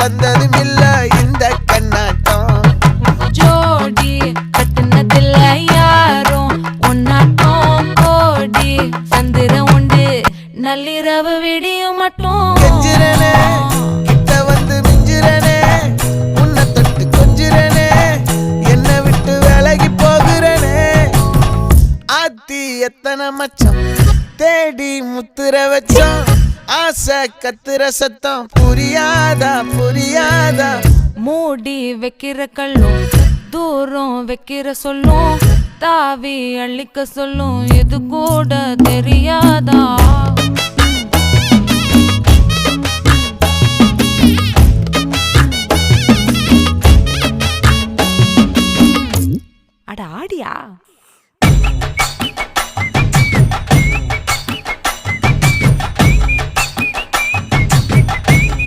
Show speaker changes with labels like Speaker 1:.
Speaker 1: வந்ததும் இல்ல இந்த கண்ணாட்டம்.
Speaker 2: ஜோடி கட்டுனதில்ல யாரும் ஒன்னாட்டம் கோடி சந்திர உண்டு நள்ளிரவு விடியும் மட்டும்.
Speaker 1: கெஞ்சிரனே கிட்ட வந்து மிஞ்சிரனே உன்னை தொட்டு கொஞ்சிரனே என்னை விட்டு விலகி போகிறனே. ஆத்தி எத்தனை மச்சம் தேடி முத்துற வச்சோம் ஆசை கத்துற சத்தம் புரியாதா புரியாதா.
Speaker 2: மூடி வைக்கிற கல்லும் தூரம் வைக்கிற சொல்லும் தாவி அள்ளிக்க சொல்லும் இது கூட தெரியாதா.